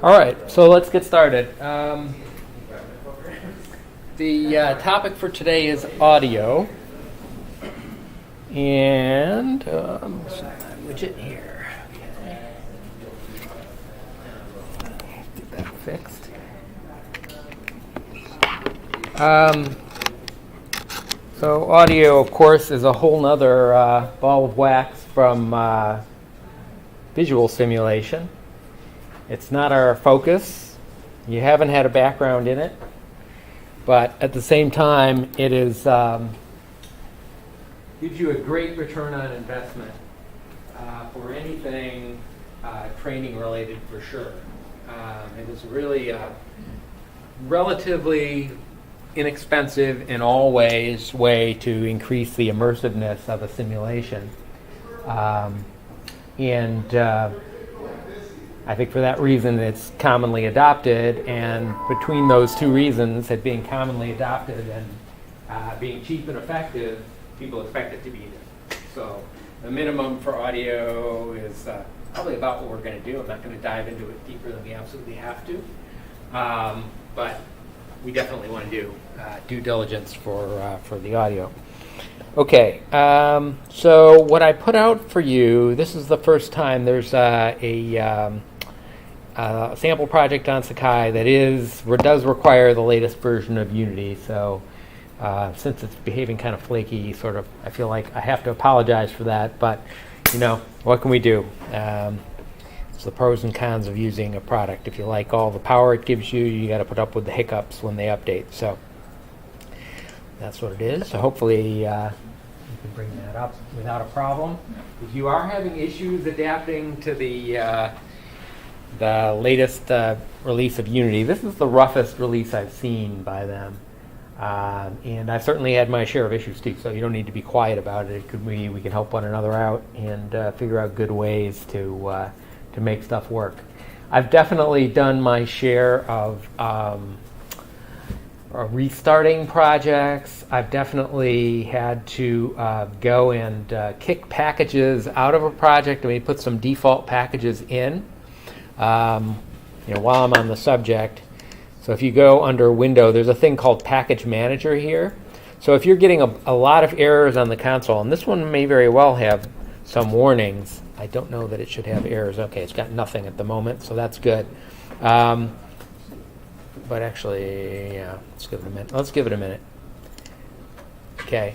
All right, so let's get started. The topic for today is audio, and widget here. Okay. Get that fixed. So audio, of course, is a whole nother ball of wax from visual simulation. It's not our focus. You haven't had a background in it. But at the same time, it is gives you a great return on investment for anything training related for sure. It is really relatively inexpensive in all ways way to increase the immersiveness of a simulation. I think for that reason it's commonly adopted, and between those two reasons, it being commonly adopted and being cheap and effective, people expect it to be there. So the minimum for audio is probably about what we're going to do. I'm not going to dive into it deeper than we absolutely have to, but we definitely want to do due diligence for the audio. Okay, so what I put out for you, this is the first time there's a sample project on Sakai that does require the latest version of Unity. So since it's behaving kind of flaky, I feel like I have to apologize for that. But what can we do? It's the pros and cons of using a product. If you like all the power it gives you, you got to put up with the hiccups when they update. So that's what it is. So hopefully you can bring that up without a problem. If you are having issues adapting to the latest release of Unity, this is the roughest release I've seen by them. And I've certainly had my share of issues too, so you don't need to be quiet about it. It could be we can help one another out and figure out good ways to make stuff work. I've definitely done my share of restarting projects. I've definitely had to go and kick packages out of a project. I mean, put some default packages in. While I'm on the subject. So if you go under Window, there's a thing called Package Manager here. So if you're getting a lot of errors on the console, and this one may very well have some warnings. I don't know that it should have errors. Okay, it's got nothing at the moment, so that's good. But actually, yeah, let's give it a minute. Okay.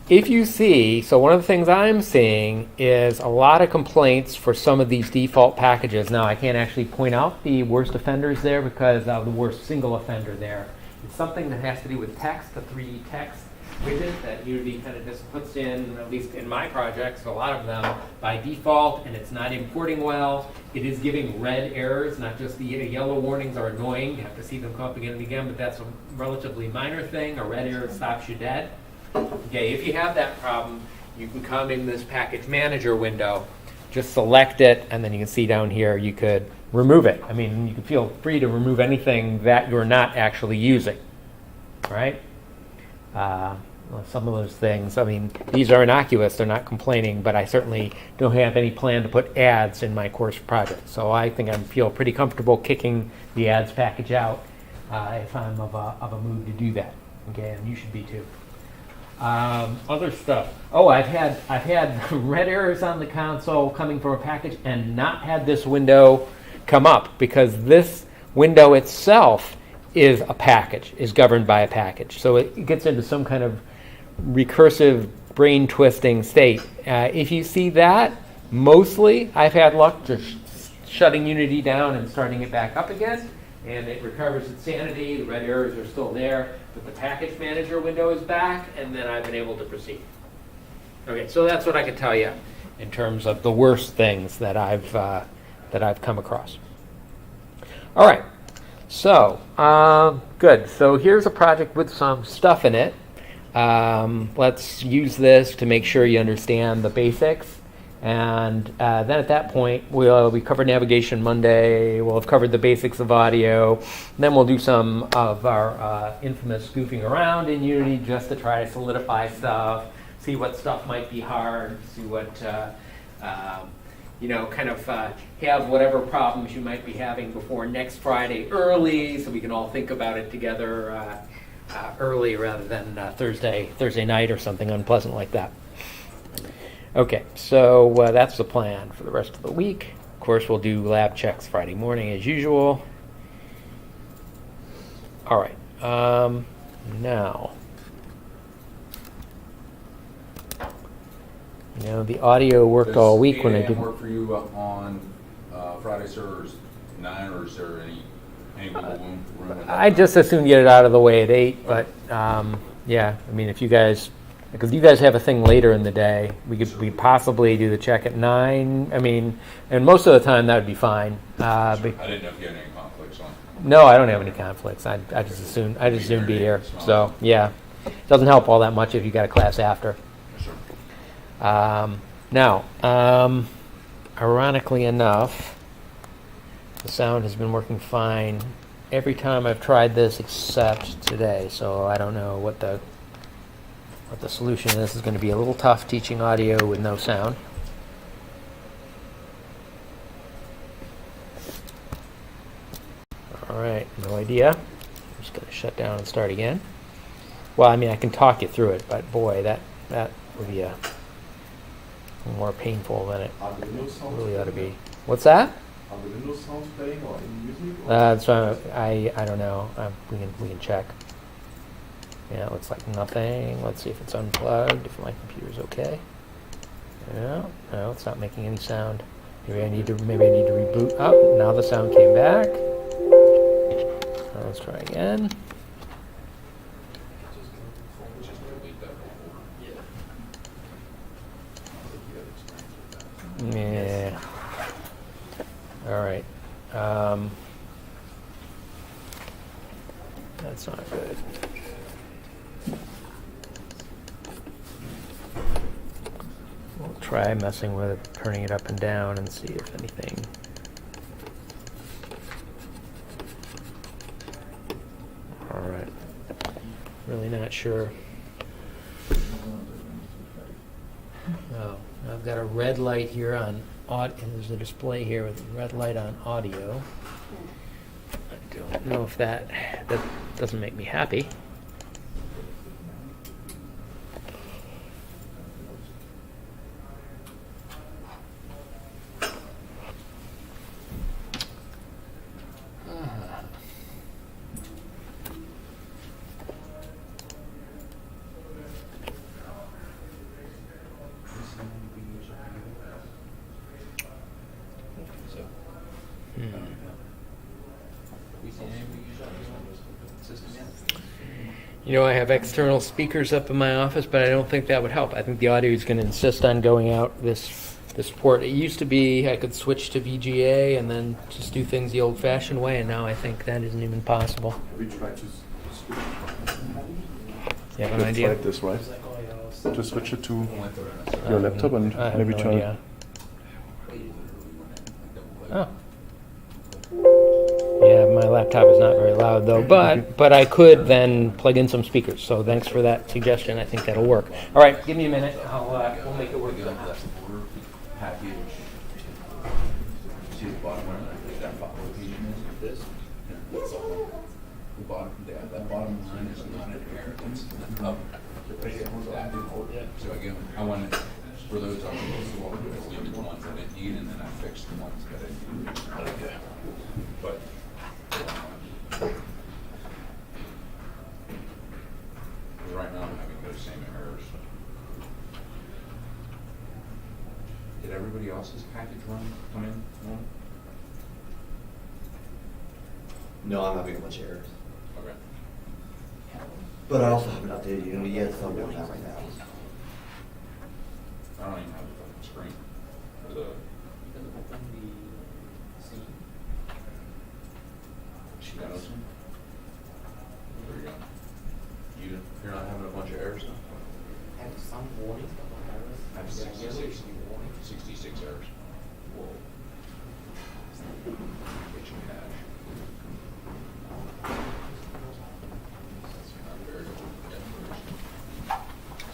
If you see, so one of the things I'm seeing is a lot of complaints for some of these default packages. Now, I can't actually point out the worst offenders there because the worst single offender there. It's something that has to do with text, the 3D text widget that Unity kind of just puts in, at least in my projects, a lot of them by default, and it's not importing well. It is giving red errors, not just the yellow warnings are annoying. You have to see them come up again and again, but that's a relatively minor thing. A red error stops you dead. Okay, if you have that problem, you can come in this package manager window, just select it, and then you can see down here you could remove it. I mean, you can feel free to remove anything that you're not actually using, right? Some of those things, I mean, these are innocuous, they're not complaining, but I certainly don't have any plan to put ads in my course project. So I think I feel pretty comfortable kicking the ads package out if I'm of a mood to do that. Okay, and you should be too. Other stuff. Oh, I've had red errors on the console coming from a package and not had this window come up because this window itself is a package, is governed by a package. So it gets into some kind of recursive brain twisting state. If you see that, mostly I've had luck just shutting Unity down and starting it back up again, and it recovers its sanity. The red errors are still there, but the package manager window is back, and then I've been able to proceed. Okay, so that's what I can tell you in terms of the worst things that I've come across. All right, so good. So here's a project with some stuff in it. Let's use this to make sure you understand the basics. And then at that point, we covered navigation Monday. We'll have covered the basics of audio. Then we'll do some of our infamous goofing around in Unity just to try to solidify stuff, see what stuff might be hard, see what kind of have whatever problems you might be having before next Friday early, so we can all think about it together early rather than Thursday night or something unpleasant like that. Okay, so that's the plan for the rest of the week. Of course, we'll do lab checks Friday morning as usual. All right, now, the audio worked all week when I didn't. Work for you on Friday, sir, or 9, or is there any wiggle room? I just as soon get it out of the way at 8, but yeah, I mean, if you guys, because you guys have a thing later in the day, we could possibly do the check at 9. I mean, and most of the time that would be fine. I didn't know if you had any conflicts on. No, I don't have any conflicts. I just assume be here. So yeah, it doesn't help all that much if you got a class after. Sure. Now, ironically enough, the sound has been working fine every time I've tried this except today. So I don't know what the solution is. This is going to be a little tough teaching audio with no sound. All right, no idea. I'm just going to shut down and start again. Well, I mean, I can talk you through it, but boy, that would be a more painful than it really ought to be. What's that? Are the Windows sounds playing or in music? So I don't know. We can check. Yeah, it looks like nothing. Let's see if it's unplugged. If my computer's okay. No, it's not making any sound. Maybe I need to reboot. Oh, now the sound came back. Let's try again. Yeah. All right. That's not good. We'll try messing with it, turning it up and down, and see if anything. All right. Really not sure. Oh, I've got a red light here on audio. There's a display here with a red light on audio. I don't know if that doesn't make me happy. I have external speakers up in my office, but I don't think that would help. I think the audio is going to insist on going out this port. It used to be I could switch to VGA and then just do things the old-fashioned way, and now I think that isn't even possible. We try to switch. You have an idea? Try it this way. To switch it to your laptop and maybe turn it. Oh. Yeah, my laptop is not very loud though, but I could then plug in some speakers. So thanks for that suggestion. I think that'll work. All right, give me a minute. We'll make it work. Package. See the bottom one? That location is this. The bottom, that bottom line is not an error. It's up. So again, I wanted for those I was leave the ones that I need, and then I fixed the ones that I need. Okay. But right now I'm having those same errors. Did everybody else's package come in? No, I'm having a bunch of errors. Okay. But I also haven't updated you yet, so I'm doing that right now. I don't even have the fucking screen for the. She got us one? There you go. You're not having a bunch of errors now? I have some warnings, but not errors. I have 66 errors. Whoa. Get your cache. That's not very good.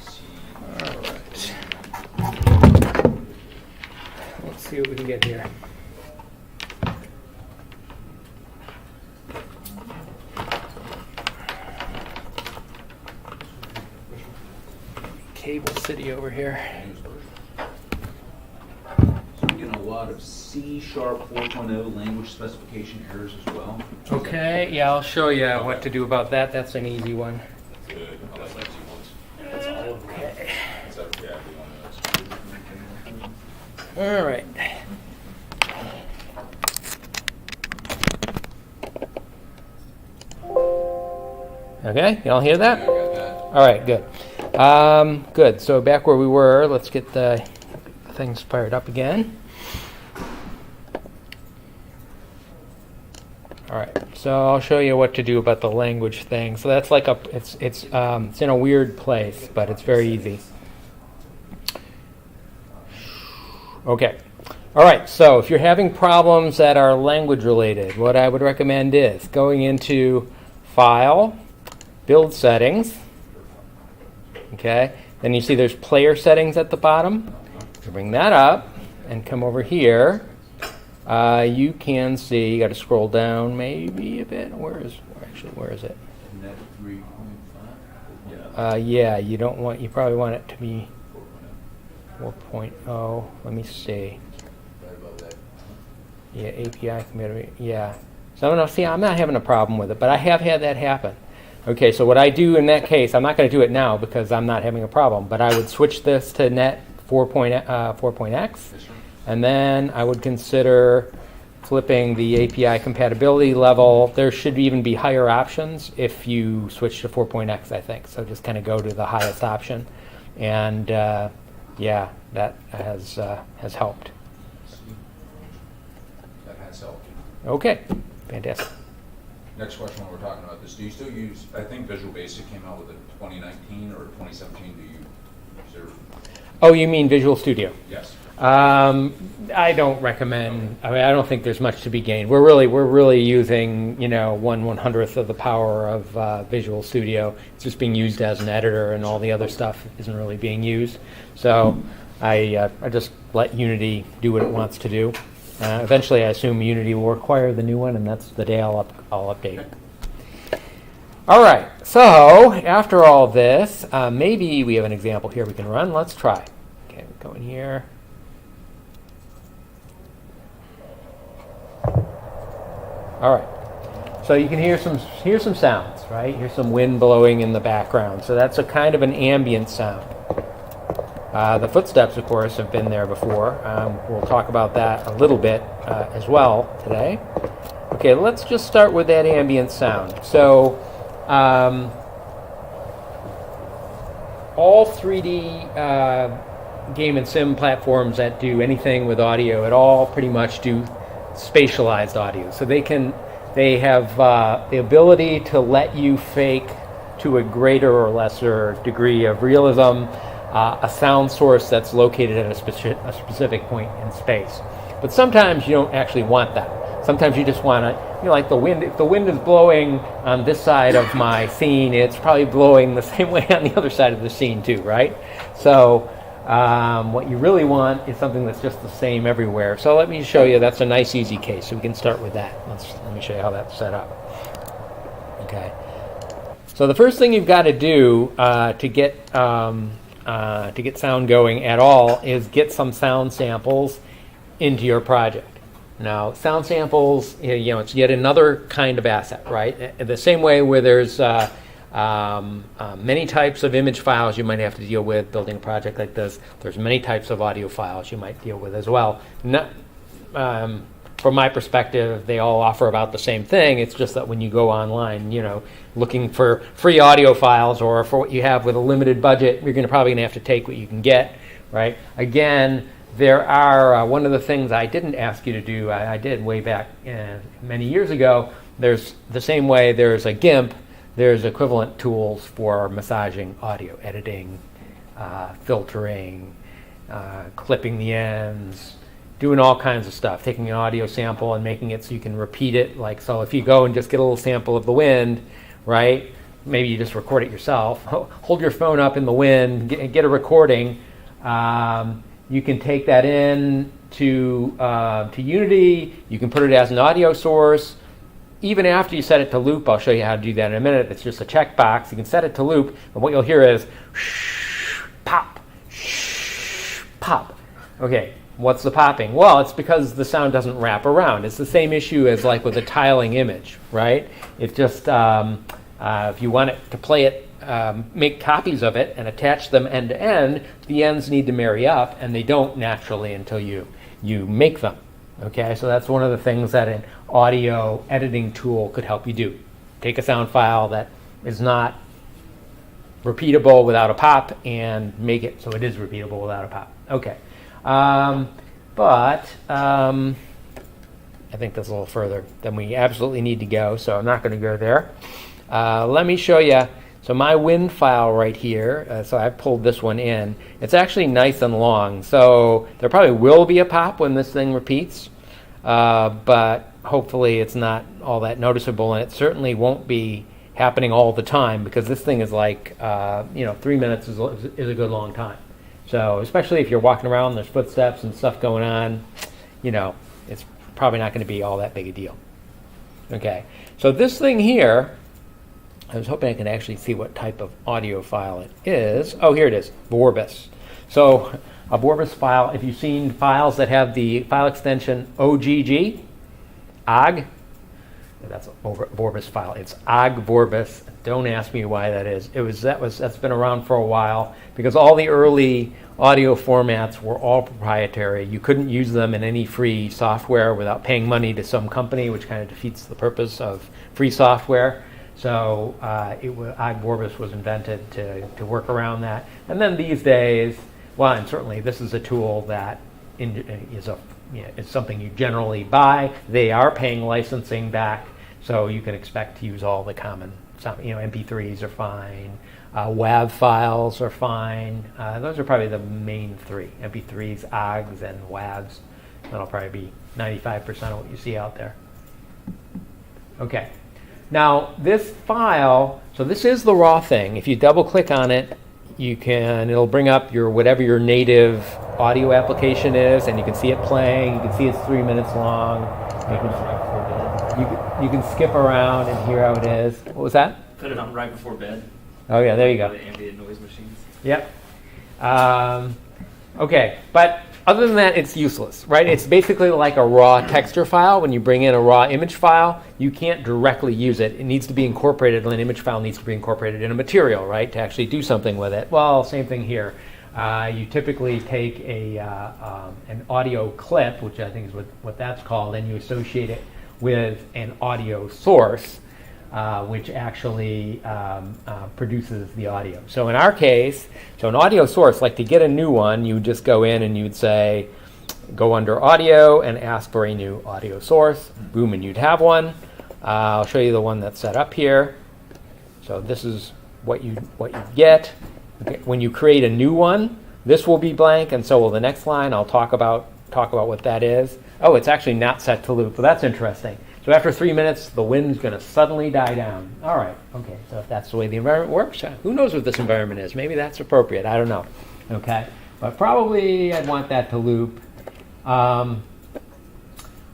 See. All right. Let's see see what we can get here. Cable City over here. So we're getting a lot of C# 4.0 language specification errors as well. Okay, yeah, I'll show you what to do about that. That's an easy one. Good. I like that ones. Okay. That's exactly one of those. All right. Okay, y'all hear that? Yeah, I got that. All right, good. Good. So back where we were, let's get the things fired up again. All right. So I'll show you what to do about the language thing. So that's like it's in a weird place, but it's very easy. Okay. All right. So if you're having problems that are language related, what I would recommend is going into File, Build Settings. Okay. Then you see there's player settings at the bottom. So bring that up and come over here. You can see, you got to scroll down maybe a bit. Where is it? Net 3.5? Yeah, you probably want it to be 4.0. Let me see. Right above that. Yeah, API committer. Yeah. So I'm not having a problem with it, but I have had that happen. Okay, so what I do in that case, I'm not going to do it now because I'm not having a problem, but I would switch this to net 4.x, Yes, sir. and then I would consider flipping the API compatibility level. There should even be higher options if you switch to 4.x, I think. So just kind of go to the highest option, and yeah, that has helped. That has helped. Okay, fantastic. Next question when we're talking about this, do you still use, I think Visual Basic came out with a 2019 or 2017, do you observe? Oh, you mean Visual Studio? Yes. I don't recommend. I mean, I don't think there's much to be gained. We're really using 1/100th of the power of Visual Studio. It's just being used as an editor, and all the other stuff isn't really being used. So I just let Unity do what it wants to do. Eventually, I assume Unity will require the new one, and that's the day I'll update. All right. So after all this, maybe we have an example here we can run. Let's try. Okay, we go in here. All right. So you can hear some sounds, right? Here's some wind blowing in the background. So that's a kind of an ambient sound. The footsteps, of course, have been there before. We'll talk about that a little bit as well today. Okay, let's just start with that ambient sound. So all 3D game and sim platforms that do anything with audio at all pretty much do spatialized audio. So they have the ability to let you fake to a greater or lesser degree of realism a sound source that's located at a specific point in space. But sometimes you don't actually want that. Sometimes you just want to, like the wind. If the wind is blowing on this side of my scene, it's probably blowing the same way on the other side of the scene too, right? So what you really want is something that's just the same everywhere. So let me show you. That's a nice, easy case. So we can start with that. Let me show you how that's set up. Okay. So the first thing you've got to do to get sound going at all is get some sound samples into your project. Now, sound samples, it's yet another kind of asset, right? The same way where there's many types of image files you might have to deal with building a project like this, there's many types of audio files you might deal with as well. From my perspective, they all offer about the same thing. It's just that when you go online, looking for free audio files or for what you have with a limited budget, you're probably going to have to take what you can get, right? Again, there are, one of the things I didn't ask you to do, I did way back many years ago, there's the same way there's a GIMP, there's equivalent tools for massaging audio, editing, filtering, clipping the ends, doing all kinds of stuff, taking an audio sample and making it so you can repeat it. Like, so if you go and just get a little sample of the wind, right, maybe you just record it yourself, hold your phone up in the wind, get a recording. You can take that in, to Unity. You can put it as an audio source. Even after you set it to loop, I'll show you how to do that in a minute. It's just a checkbox. You can set it to loop, and what you'll hear is shh, pop, shh, pop. Okay, what's the popping? Well, it's because the sound doesn't wrap around. It's the same issue as like with a tiling image, right? It just, if you want it to play it, make copies of it and attach them end to end, the ends need to marry up, and they don't naturally until you make them. Okay, so that's one of the things that an audio editing tool could help you do. Take a sound file that is not repeatable without a pop and make it so it is repeatable without a pop. Okay, but I think that's a little further than we absolutely need to go, so I'm not going to go there. Let me show you. So my WIN file right here, so I pulled this one in. It's actually nice and long, so there probably will be a pop when this thing repeats, but hopefully it's not all that noticeable, and it certainly won't be happening all the time because this thing is like, 3 minutes is a good long time. So especially if you're walking around, there's footsteps and stuff going on, it's probably not going to be all that big a deal. Okay, so this thing here, I was hoping I could actually see what type of audio file it is. Oh, here it is, Vorbis. So a Vorbis file, if you've seen files that have the file extension OGG, that's a Vorbis file. It's OGG Vorbis. Don't ask me why that is. That's been around for a while because all the early audio formats were all proprietary. You couldn't use them in any free software without paying money to some company, which kind of defeats the purpose of free software. So OGG Vorbis was invented to work around that. And then these days, well, and certainly this is a tool that is something you generally buy. They are paying licensing back, so you can expect to use all the common, MP3s are fine, WAV files are fine. Those are probably the main three: MP3s, OGGs, and WAVs. That'll probably be 95% of what you see out there. Okay. Now this file, so this is the raw thing. If you double click on it, it'll bring up whatever your native audio application is, and you can see it playing. You can see it's 3 minutes long. You can skip around and hear how it is. What was that? Put it on right before bed. Oh yeah, there you go. The ambient noise machines. Yep. Okay, but other than that, it's useless, right? It's basically like a raw texture file. When you bring in a raw image file, you can't directly use it. It needs to be incorporated, an image file needs to be incorporated in a material, right, to actually do something with it. Well, same thing here. You typically take an audio clip, which I think is what that's called, and you associate it with an audio source, which actually produces the audio. So in our case, an audio source, like to get a new one, you would just go in and you'd say, go under audio and ask for a new audio source. Boom, and you'd have one. I'll show you the one that's set up here. So this is what you get. Okay. When you create a new one, this will be blank, and so will the next line. I'll talk about what that is. Oh, it's actually not set to loop. Well, that's interesting. So after 3 minutes, the wind's going to suddenly die down. All right, okay, so if that's the way the environment works, who knows what this environment is? Maybe that's appropriate, I don't know. Okay, but probably I'd want that to loop.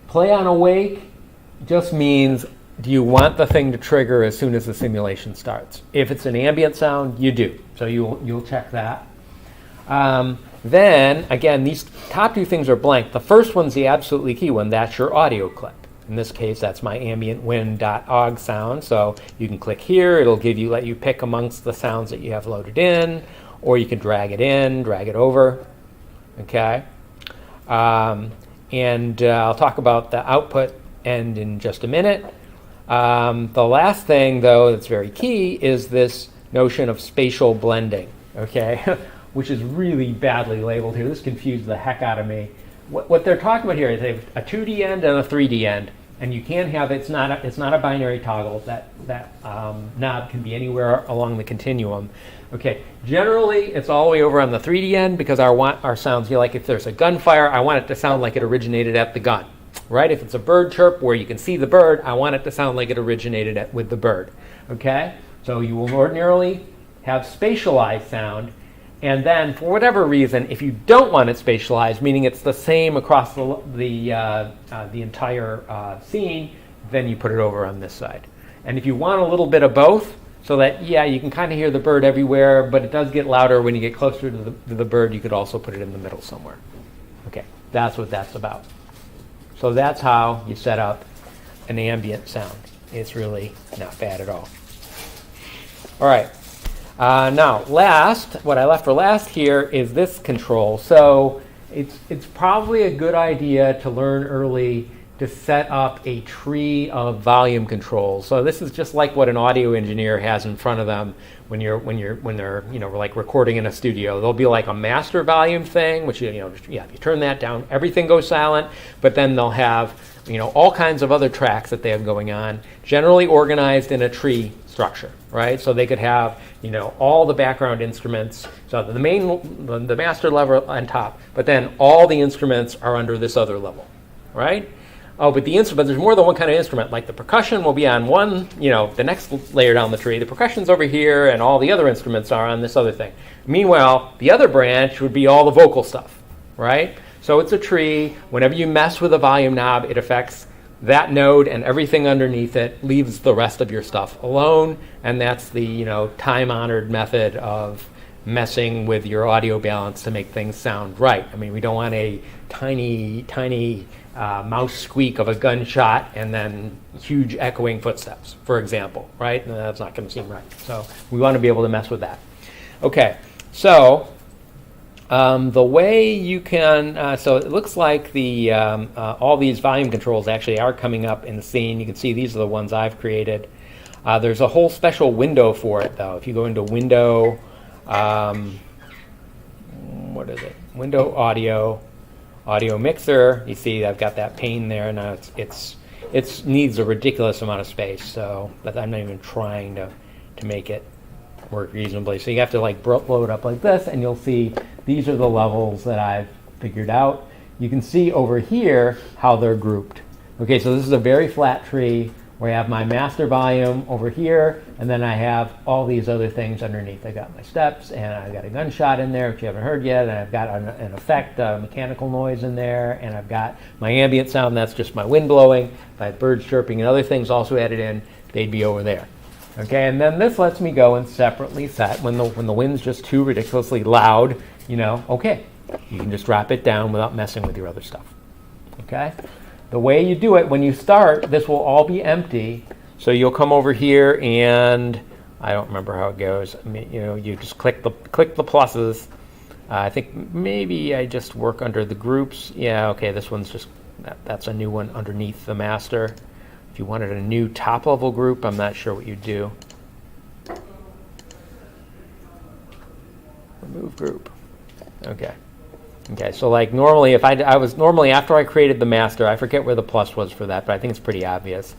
Play on awake just means, do you want the thing to trigger as soon as the simulation starts? If it's an ambient sound, you do, so you'll check that. Then, again, these top two things are blank. The first one's the absolutely key one. That's your audio clip. In this case, that's my ambient win.ogg sound. So you can click here. It'll let you pick amongst the sounds that you have loaded in, or you can drag it in, drag it over. Okay. And I'll talk about the output end in just a minute. The last thing, though, that's very key is this notion of spatial blending. Okay. Which is really badly labeled here. This confused the heck out of me. What they're talking about here is they have a 2D end and a 3D end, and you can have it's not a binary toggle. That knob can be anywhere along the continuum. Okay, generally it's all the way over on the 3D end because our sounds, like if there's a gunfire, I want it to sound like it originated at the gun, right? If it's a bird chirp where you can see the bird, I want it to sound like it originated with the bird. Okay, so you will ordinarily have spatialized sound. And then, for whatever reason, if you don't want it spatialized, meaning it's the same across the entire scene, then you put it over on this side. And if you want a little bit of both, so that, yeah, you can kind of hear the bird everywhere, but it does get louder when you get closer to the bird, you could also put it in the middle somewhere. Okay, that's what that's about. So that's how you set up an ambient sound. It's really not bad at all. All right. Now, what I left for last here is this control. So it's probably a good idea to learn early to set up a tree of volume controls. So this is just like what an audio engineer has in front of them when they're like recording in a studio. There'll be like a master volume thing, which if you turn that down, everything goes silent. But then they'll have all kinds of other tracks that they have going on, generally organized in a tree structure, right? So they could have all the background instruments. So the master level on top, but then all the instruments are under this other level, right? Oh, but the instrument, there's more than one kind of instrument. Like the percussion will be on one, the next layer down the tree. The percussion's over here, and all the other instruments are on this other thing. Meanwhile, the other branch would be all the vocal stuff, right? So it's a tree. Whenever you mess with a volume knob, it affects that node, and everything underneath it leaves the rest of your stuff alone. And that's the time-honored method of messing with your audio balance to make things sound right. I mean, we don't want a tiny mouse squeak of a gunshot and then huge echoing footsteps, for example, right? And that's not going to seem right. So we want to be able to mess with that. Okay, so the way you can, so it looks like all these volume controls actually are coming up in the scene. You can see these are the ones I've created. There's a whole special window for it, though. If you go into Window, what is it? Window Audio Mixer. You see I've got that pane there. Now it needs a ridiculous amount of space, so but I'm not even trying to make it work reasonably. So you have to blow it up like this, and you'll see these are the levels that I've figured out. You can see over here how they're grouped. Okay, so this is a very flat tree where I have my master volume over here, and then I have all these other things underneath. I got my steps, and I've got a gunshot in there, which you haven't heard yet, and I've got an effect, mechanical noise in there, and I've got my ambient sound, that's just my wind blowing. If I had birds chirping and other things also added in, they'd be over there. Okay, and then this lets me go and separately set when the wind's just too ridiculously loud, okay, you can just drop it down without messing with your other stuff. Okay? The way you do it, when you start, this will all be empty. So you'll come over here and I don't remember how it goes. I mean, you just click the pluses. I think maybe I just work under the groups. Yeah, okay, this one's just, that's a new one underneath the master. If you wanted a new top level group, I'm not sure what you'd do. Remove group. Okay. Okay, so like normally, if I was normally after I created the master, I forget where the plus was for that, but I think it's pretty obvious.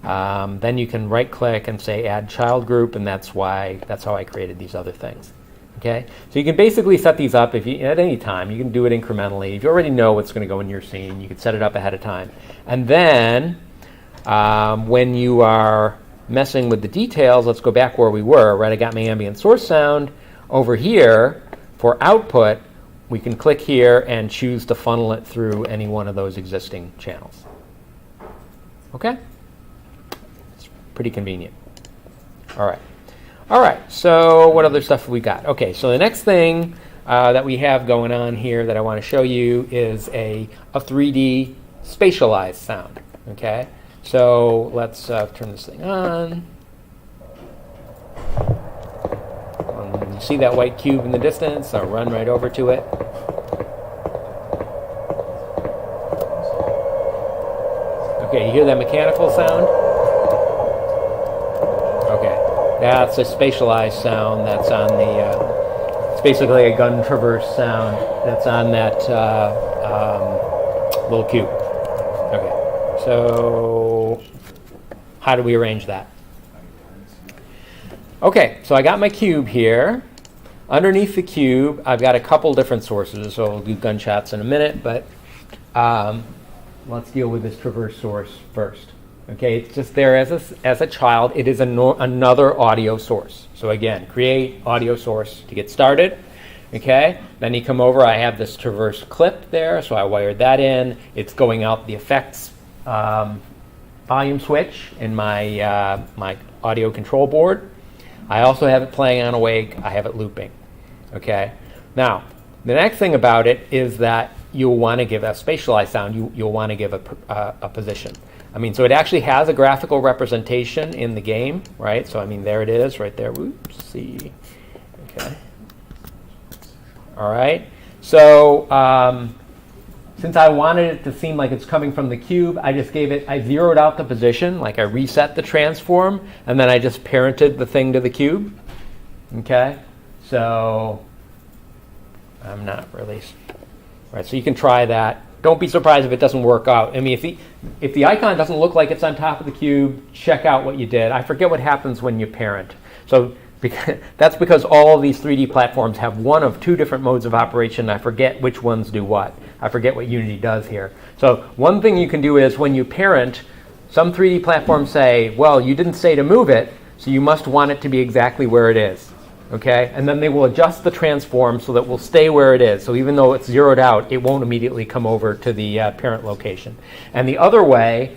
Then you can right click and say add child group, and that's how I created these other things. Okay, so you can basically set these up at any time. You can do it incrementally. If you already know what's going to go in your scene, you can set it up ahead of time. And then when you are messing with the details, let's go back where we were. Right, I got my ambient source sound over here for output. We can click here and choose to funnel it through any one of those existing channels. Okay? It's pretty convenient. All right, so what other stuff have we got? Okay, so the next thing that we have going on here that I want to show you is a 3D spatialized sound. Okay? So let's turn this thing on. You see that white cube in the distance? I'll run right over to it. Okay, you hear that mechanical sound? Okay, that's a spatialized sound that's on the, it's basically a gun traverse sound that's on that little cube. Okay, so how do we arrange that? Okay, so I got my cube here. Underneath the cube, I've got a couple different sources, so we'll do gunshots in a minute, but let's deal with this traverse source first. Okay, it's just there as a child. It is another audio source. So again, create audio source to get started. Okay, then you come over, I have this traverse clip there, so I wired that in. It's going out the effects volume switch in my, my audio control board. I also have it playing on awake, I have it looping. Okay, now the next thing about it is that you'll want to give a spatialized sound, you'll want to give a position. I mean, so it actually has a graphical representation in the game, right? So I mean, there it is, right there. Whoops, see. Okay. All right. So since I wanted it to seem like it's coming from the cube, I just I zeroed out the position, like I reset the transform, and then I just parented the thing to the cube. Okay. So I'm not really. Right. So you can try that. Don't be surprised if it doesn't work out. I mean, if the icon doesn't look like it's on top of the cube, check out what you did. I forget what happens when you parent. So that's because all of these 3D platforms have one of two different modes of operation. I forget which ones do what. I forget what Unity does here. So one thing you can do is when you parent, some 3D platforms say, well, you didn't say to move it, so you must want it to be exactly where it is. Okay, and then they will adjust the transform so that it will stay where it is. So even though it's zeroed out, it won't immediately come over to the parent location. And the other way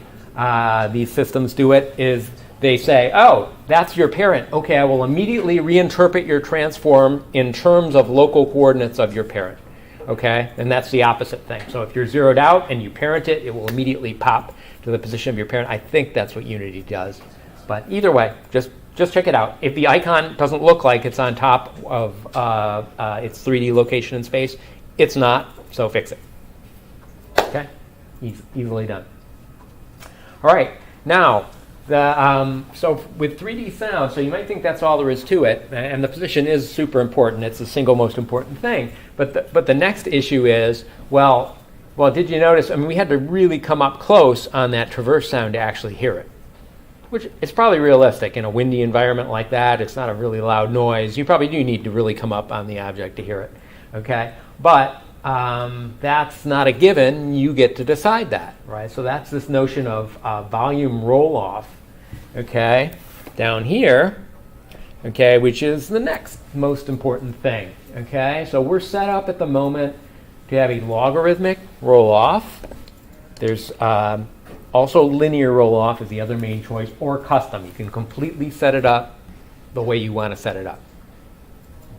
these systems do it is they say, oh, that's your parent. Okay, I will immediately reinterpret your transform in terms of local coordinates of your parent. Okay, and that's the opposite thing. So if you're zeroed out and you parent it, it will immediately pop to the position of your parent. I think that's what Unity does. But either way, just check it out. If the icon doesn't look like it's on top of its 3D location in space, it's not, so fix it. Okay? Easily done. All right. Now, so with 3D sound, so you might think that's all there is to it, and the position is super important. It's the single most important thing. But the next issue is, well, did you notice? I mean, we had to really come up close on that traverse sound to actually hear it. Which is probably realistic in a windy environment like that. It's not a really loud noise. You probably do need to really come up on the object to hear it. Okay, but that's not a given. You get to decide that, right? So that's this notion of volume roll-off. Okay, down here. Okay, which is the next most important thing. Okay, so we're set up at the moment to have a logarithmic roll-off. There's also, linear roll-off is the other main choice, or custom. You can completely set it up the way you want to set it up.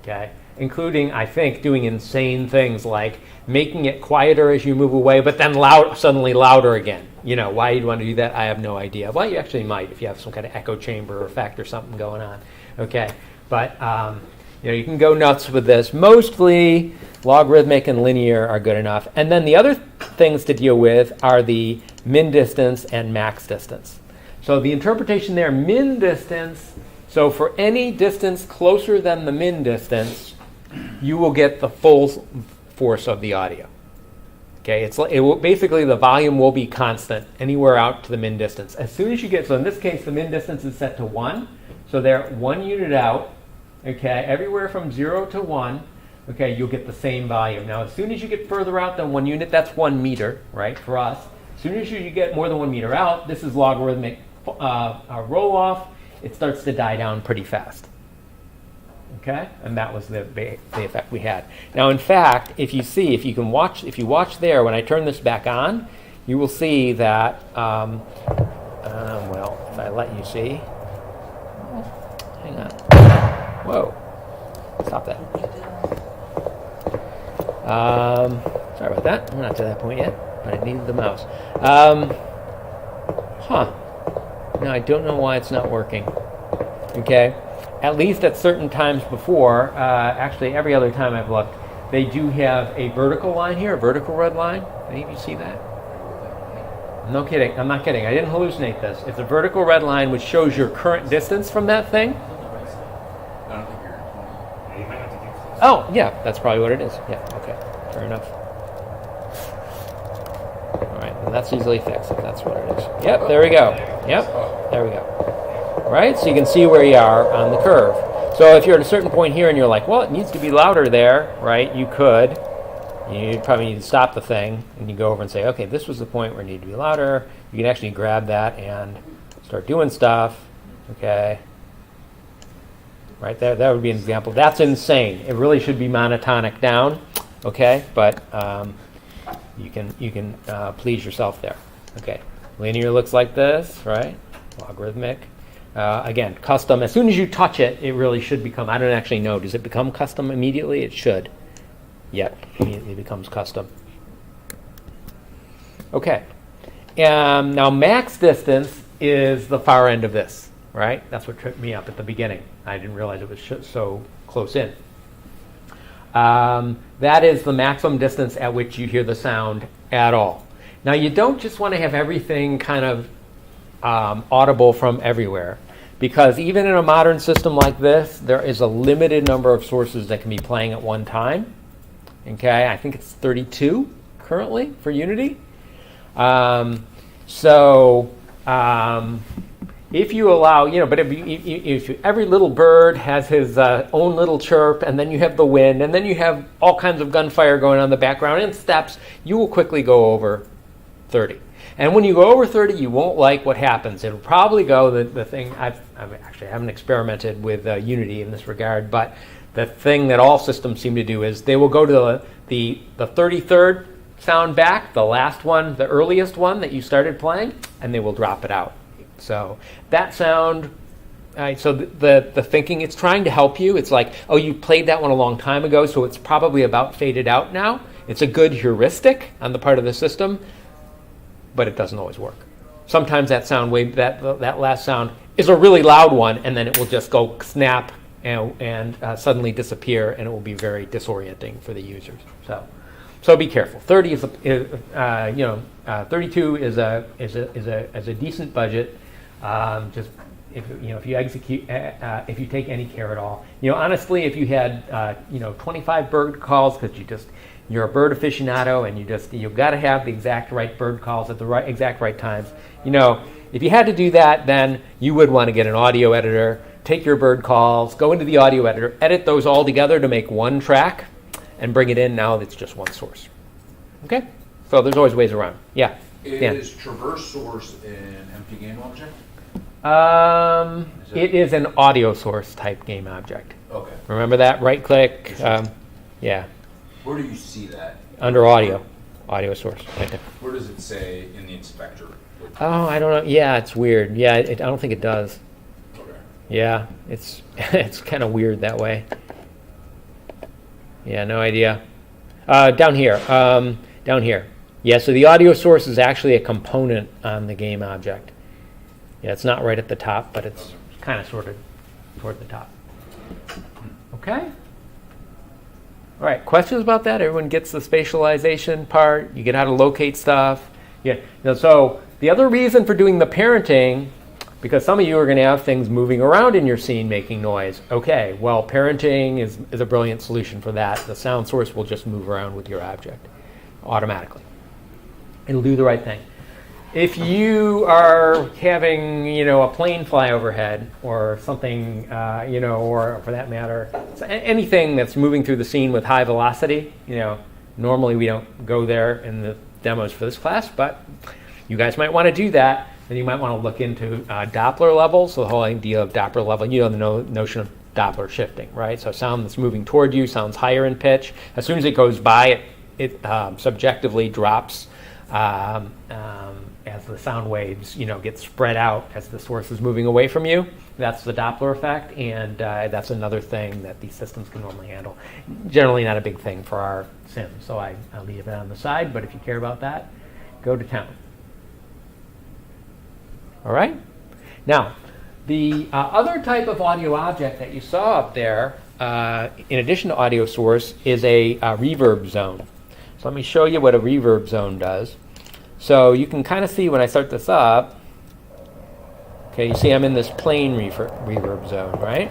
Okay, including, I think, doing insane things like making it quieter as you move away, but then suddenly louder again. You know, why you'd want to do that, I have no idea. Well, you actually might if you have some kind of echo chamber effect or something going on. Okay, but you know, you can go nuts with this. Mostly, logarithmic and linear are good enough. And then the other things to deal with are the min distance and max distance. So the interpretation there, min distance, so for any distance closer than the min distance, you will get the full force of the audio. Okay, basically the volume will be constant anywhere out to the min distance. As soon as you get, so in this case the min distance is set to 1, so they're 1 unit out, okay, everywhere from 0 to 1, okay, you'll get the same volume. Now as soon as you get further out than 1 unit, that's 1 meter, right, for us. As soon as you get more than 1 meter out, this is logarithmic roll-off. It starts to die down pretty fast. Okay, and that was the effect we had. Now, in fact, if you watch there, when I turn this back on, you will see that. Well, if I let you see, hang on. Whoa, stop that. Sorry about that. I'm not to that point yet. But I needed the mouse. No, I don't know why it's not working. Okay, at least at certain times before, actually every other time I've looked, they do have a vertical line here, a vertical red line. Any of you see that? No kidding, I'm not kidding. I didn't hallucinate this. It's a vertical red line which shows your current distance from that thing. I don't think you're at 20. Oh, yeah, that's probably what it is. Yeah, okay, fair enough. And that's easily fixed if that's what it is. Yep, there we go. Yep, there we go. Right, so you can see where you are on the curve. So if you're at a certain point here and you're like, well, it needs to be louder there, right, you could. You probably need to stop the thing and you go over and say, okay, this was the point where it needed to be louder. You can actually grab that and start doing stuff. Okay. right? That would be an example. That's insane. It really should be monotonic down, okay? But you can please yourself there, okay? Linear looks like this, right? Logarithmic. Again, custom. As soon as you touch it, it really should become, I don't actually know, does it become custom immediately? It should. Yep, immediately becomes custom. Okay. Now max distance is the far end of this, right? That's what tripped me up at the beginning. I didn't realize it was so close in. That is the maximum distance at which you hear the sound at all. Now you don't just want to have everything kind of audible from everywhere, because even in a modern system like this, there is a limited number of sources that can be playing at one time. Okay, I think it's 32 currently for Unity. If you allow, but if every little bird has his own little chirp, and then you have the wind, and then you have all kinds of gunfire going on in the background and steps, you will quickly go over 30. And when you go over 30, you won't like what happens. It'll probably go, the thing, I haven't experimented with Unity in this regard, but the thing that all systems seem to do is they will go to the 33rd sound back, the last one, the earliest one that you started playing, and they will drop it out. So that sound, so the thinking, it's trying to help you. It's like, oh, you played that one a long time ago, so it's probably about faded out now. It's a good heuristic on the part of the system, but it doesn't always work. Sometimes that sound wave, that last sound is a really loud one, and then it will just go snap and suddenly disappear, and it will be very disorienting for the users. So be careful. 30 is 32 is a decent budget. Just if you execute, if you take any care at all. Honestly, if you had 25 bird calls because you're a bird aficionado and you've got to have the exact right bird calls at the exact right times. If you had to do that, then you would want to get an audio editor, take your bird calls, go into the audio editor, edit those all together to make one track, and bring it in. Now it's just one source. Okay? So there's always ways around. Yeah. Is traverse source an empty game object? It is an audio source type game object. Okay. Remember that? Right click. Yeah. Where do you see that? Under audio source. Right there. Where does it say in the inspector? Oh, I don't know. Yeah, it's weird. Yeah, I don't think it does. Okay. Yeah, it's it's kind of weird that way. Yeah, no idea. Down here. Down here. Yeah, so the audio source is actually a component on the game object. Yeah, it's not right at the top, but it's kind of sort of toward the top. Okay? All right, questions about that? Everyone gets the spatialization part. You get how to locate stuff. Yeah. So the other reason for doing the parenting, because some of you are going to have things moving around in your scene making noise. Okay, well, parenting is a brilliant solution for that. The sound source will just move around with your object automatically. It'll do the right thing. If you are having, a plane fly overhead or something, or for that matter, anything that's moving through the scene with high velocity, normally we don't go there in the demos for this class, but you guys might want to do that. Then you might want to look into Doppler levels. So the whole idea of Doppler level, the notion of Doppler shifting, right? So sound that's moving toward you sounds higher in pitch. As soon as it goes by, it subjectively drops as the sound waves, get spread out as the source is moving away from you. That's the Doppler effect, and that's another thing that these systems can normally handle. Generally not a big thing for our sims, so I'll leave it on the side, but if you care about that, go to town. All right? Now, the other type of audio object that you saw up there, in addition to audio source, is a reverb zone. So let me show you what a reverb zone does. So you can kind of see when I start this up, okay, you see I'm in this plane reverb zone, right?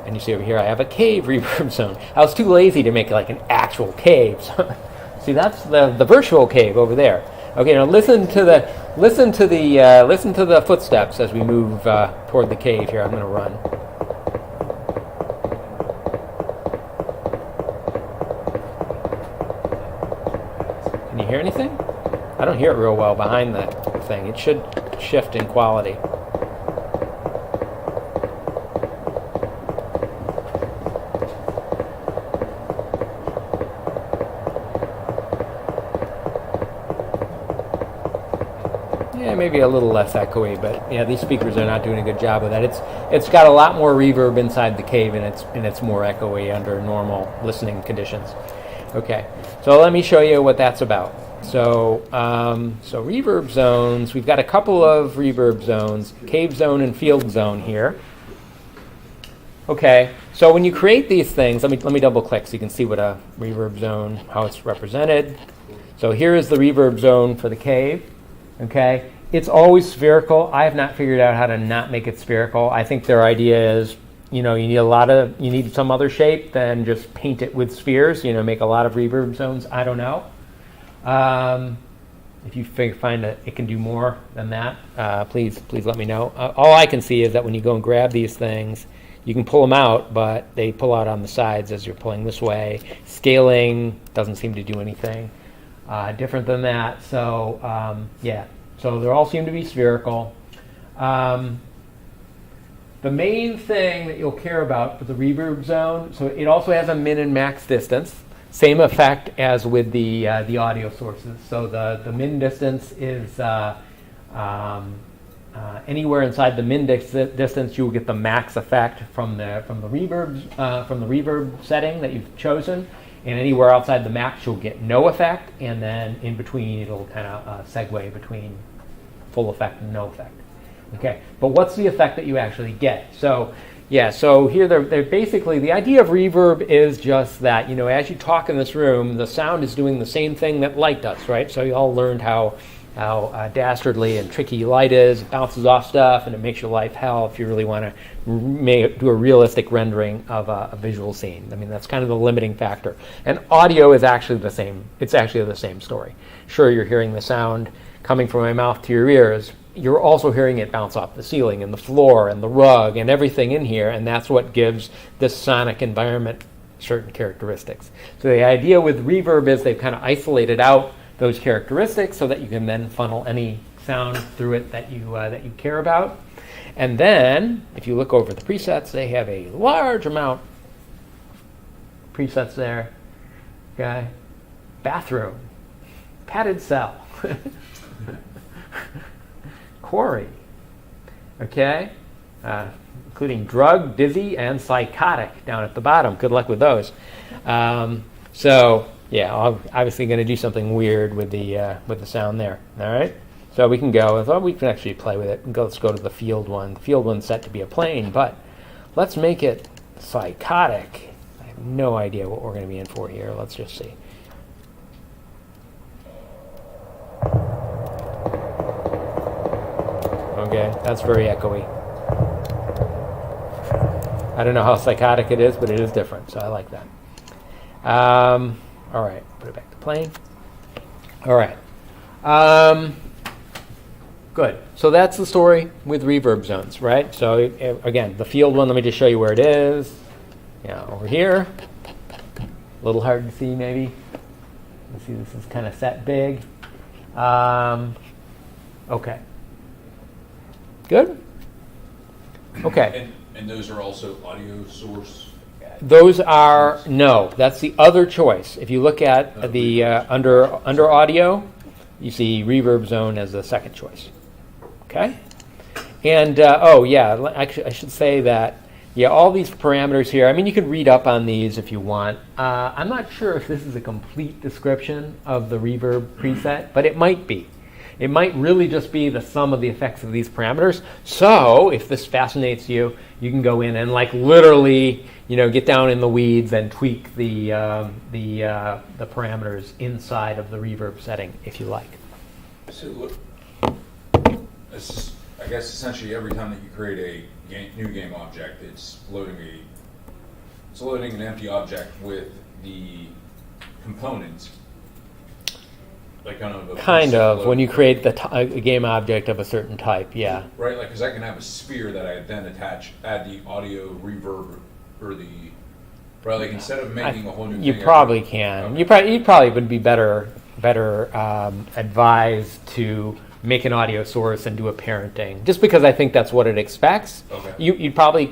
And you see over here I have a cave reverb zone. I was too lazy to make like an actual cave. So, see, that's the virtual cave over there. Okay, now listen to the footsteps as we move toward the cave here. I'm going to run. Can you hear anything? I don't hear it real well behind that thing. It should shift in quality. maybe a little less echoey, but yeah, these speakers are not doing a good job of that. It's got a lot more reverb inside the cave, and it's more echoey under normal listening conditions. Okay, so let me show you what that's about. So so reverb zones. We've got a couple of reverb zones: cave zone and field zone here. Okay, so when you create these things, let me double click so you can see what a reverb zone, how it's represented. So here is the reverb zone for the cave. Okay, it's always spherical. I have not figured out how to not make it spherical. I think their idea is, you need some other shape than just paint it with spheres. Make a lot of reverb zones. I don't know. If you find that it can do more than that, please let me know. All I can see is that when you go and grab these things, you can pull them out, but they pull out on the sides as you're pulling this way. Scaling doesn't seem to do anything different than that. So yeah, so they all seem to be spherical. The main thing that you'll care about for the reverb zone, so it also has a min and max distance. Same effect as with the audio sources. So the min distance is anywhere inside the min distance, you will get the max effect from the reverb setting that you've chosen, and anywhere outside the max, you'll get no effect, and then in between, it'll kind of segue between full effect and no effect. Okay, but what's the effect that you actually get? So yeah, so here they're basically, the idea of reverb is just that, as you talk in this room, the sound is doing the same thing that light does, right? So you all learned how dastardly and tricky light is. It bounces off stuff, and it makes your life hell if you really want to do a realistic rendering of a visual scene. I mean, that's kind of the limiting factor. And audio is actually the same. It's actually the same story. Sure, you're hearing the sound coming from my mouth to your ears. You're also hearing it bounce off the ceiling and the floor and the rug and everything in here, and that's what gives this sonic environment certain characteristics. So the idea with reverb is they've kind of isolated out those characteristics so that you can then funnel any sound through it that you care about. And then, if you look over the presets, they have a large amount of presets there. Okay, bathroom, padded cell, quarry. Okay, including drug, dizzy, and psychotic down at the bottom. Good luck with those. So. Yeah, I'm obviously going to do something weird with the sound there. All right, so we can go. We can actually play with it. Let's go to the field one. The field one's set to be a plane, but let's make it psychotic. I have no idea what we're going to be in for here. Let's just see. Okay, that's very echoey. I don't know how psychotic it is, but it is different, so I like that. All right, put it back to plane. All right. Good. So that's the story with reverb zones, right? So again, the field one, let me just show you where it is. Yeah, over here. A little hard to see maybe. You see this is kind of set big. Okay. Good? Okay. And those are also audio source? Those are, no, that's the other choice. If you look at the under audio, you see reverb zone as the second choice. Okay? And, actually I should say that, all these parameters here, I mean, you could read up on these if you want. I'm not sure if this is a complete description of the reverb preset, but it might be. It might really just be the sum of the effects of these parameters. So if this fascinates you, you can go in and literally, get down in the weeds and tweak the parameters inside of the reverb setting if you like. So look, I guess essentially every time that you create a new game object, it's loading an empty object with the components. Kind of when you create a game object of a certain type, yeah. Right, because I can have a sphere that I then add the audio reverb or instead of making a whole new thing. You probably can. Okay. You probably would be better advised to make an audio source and do a parenting, just because I think that's what it expects. Okay. You probably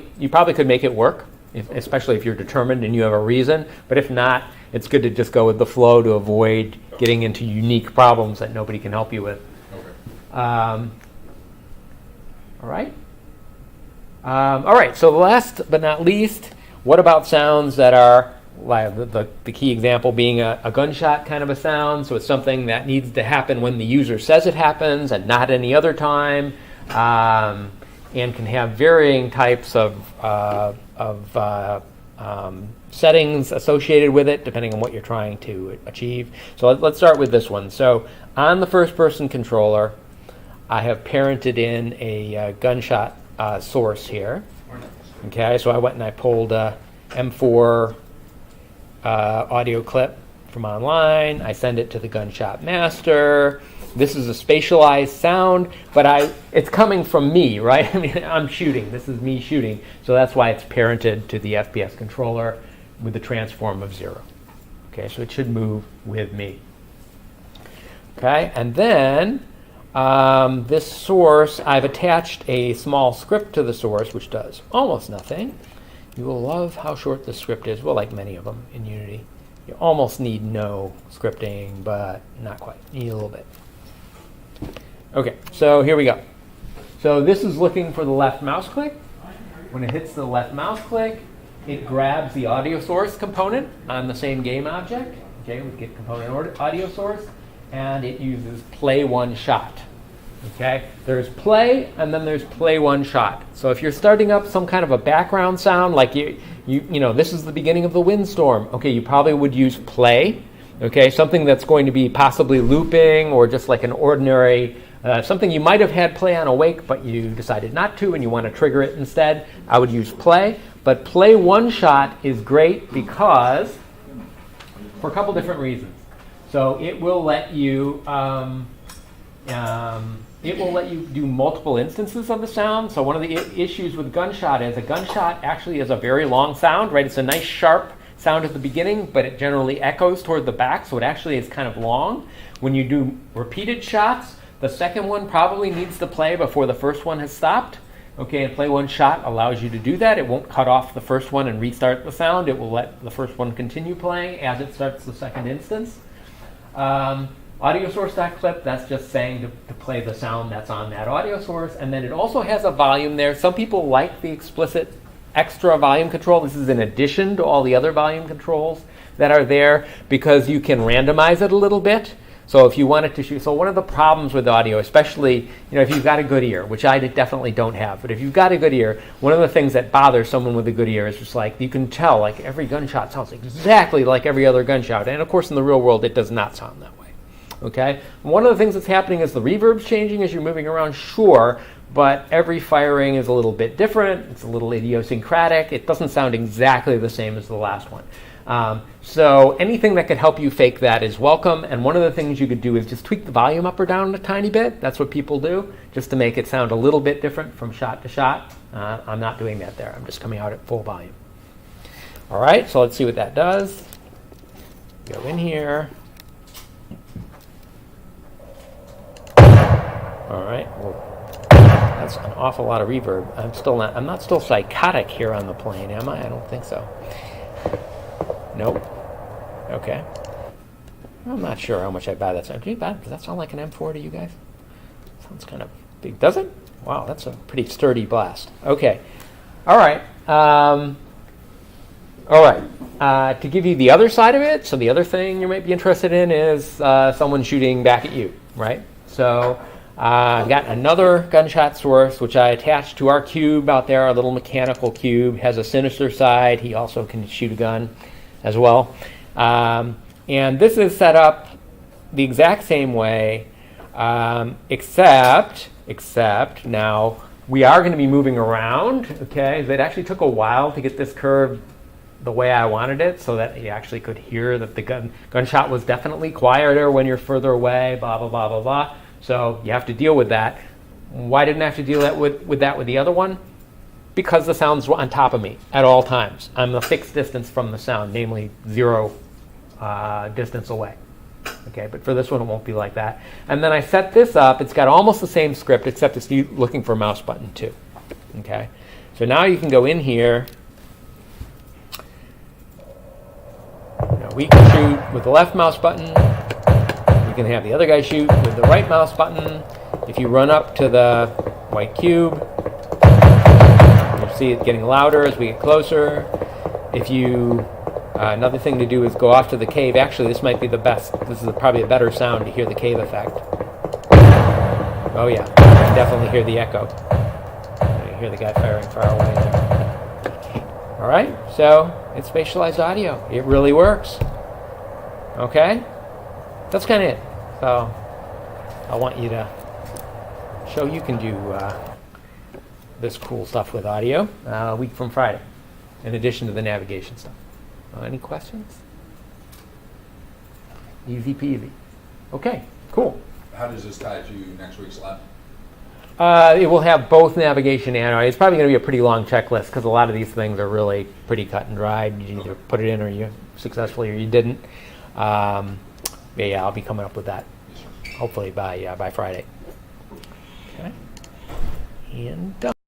could make it work, especially if you're determined and you have a reason. But if not, it's good to just go with the flow to avoid getting into unique problems that nobody can help you with. Okay. All right. All right. So last but not least, what about sounds that are like the key example being a gunshot kind of a sound? So it's something that needs to happen when the user says it happens and not any other time, and can have varying types of settings associated with it, depending on what you're trying to achieve. So let's start with this one. So on the first-person controller, I have parented in a gunshot source here. Okay, so I went and I pulled a M4 audio clip from online. I send it to the gunshot master. This is a spatialized sound, but it's coming from me, right? I mean, I'm shooting. This is me shooting. So that's why it's parented to the FPS controller with the transform of 0. Okay, so it should move with me. Okay, and then this source, I've attached a small script to the source, which does almost nothing. You will love how short the script is. Well, like many of them in Unity. You almost need no scripting, but not quite. You need a little bit. Okay, so here we go. So this is looking for the left mouse click. When it hits the left mouse click, it grabs the audio source component on the same game object. Okay, we get component audio source, and it uses play one shot. Okay, there's play, and then there's play one shot. So if you're starting up some kind of a background sound, like you know, this is the beginning of the windstorm. Okay, you probably would use play. Okay, something that's going to be possibly looping or just like an ordinary, something you might have had play on awake, but you decided not to, and you want to trigger it instead. I would use play, but play one shot is great because for a couple different reasons. So it will let you. It will let you do multiple instances of the sound. So one of the issues with gunshot is a gunshot actually is a very long sound, right? It's a nice sharp sound at the beginning, but it generally echoes toward the back, so it actually is kind of long. When you do repeated shots, the second one probably needs to play before the first one has stopped. Okay, and play one shot allows you to do that. It won't cut off the first one and restart the sound. It will let the first one continue playing as it starts the second instance. Audio source.clip, that's just saying to play the sound that's on that audio source. And then it also has a volume there. Some people like the explicit extra volume control. This is in addition to all the other volume controls that are there because you can randomize it a little bit. So if you wanted to shoot, so one of the problems with audio, especially if you've got a good ear, which I definitely don't have, but if you've got a good ear, one of the things that bothers someone with a good ear is just like you can tell like every gunshot sounds exactly like every other gunshot, and of course in the real world it does not sound that way. Okay, one of the things that's happening is the reverb's changing as you're moving around, sure, but every firing is a little bit different. It's a little idiosyncratic. It doesn't sound exactly the same as the last one. So anything that could help you fake that is welcome. And one of the things you could do is just tweak the volume up or down a tiny bit. That's what people do, just to make it sound a little bit different from shot to shot. I'm not doing that there. I'm just coming out at full volume. All right, so let's see what that does. Go in here. All right, well, that's an awful lot of reverb. I'm not still psychotic here on the plane, am I? I don't think so. Nope. Okay. I'm not sure how much I buy that sound. Does that sound like an M4 to you guys? Sounds kind of big. Does it? Wow, that's a pretty sturdy blast. Okay. All right. To give you the other side of it, so the other thing you might be interested in is someone shooting back at you, right? So I've got another gunshot source, which I attached to our cube out there, our little mechanical cube. Has a sinister side. He also can shoot a gun as well. And this is set up the exact same way, except now we are going to be moving around. Okay, it actually took a while to get this curve the way I wanted it, so that you actually could hear that the gunshot was definitely quieter when you're further away. Blah blah blah blah blah. So you have to deal with that. Why didn't I have to deal with that with the other one? Because the sound's on top of me at all times. I'm a fixed distance from the sound, namely 0 distance away. Okay, but for this one it won't be like that. And then I set this up. It's got almost the same script, except it's looking for a mouse button too. Okay, so now you can go in here. We can shoot with the left mouse button. You can have the other guy shoot with the right mouse button. If you run up to the white cube. You'll see it getting louder as we get closer. If you, another thing to do is go off to the cave. Actually, this might be the best. This is probably a better sound to hear the cave effect. Oh yeah, you can definitely hear the echo. You hear the guy firing far away there. All right, so it's spatialized audio. It really works. Okay, that's kind of it. So I want you to show you can do this cool stuff with audio a week from Friday, in addition to the navigation stuff. Any questions? Easy peasy. Okay, cool. How does this tie to next week's lab? It will have both navigation and audio. It's probably going to be a pretty long checklist because a lot of these things are really pretty cut and dried. You either put it in or you successfully or you didn't. But yeah, I'll be coming up with that hopefully by Friday. Okay. And done.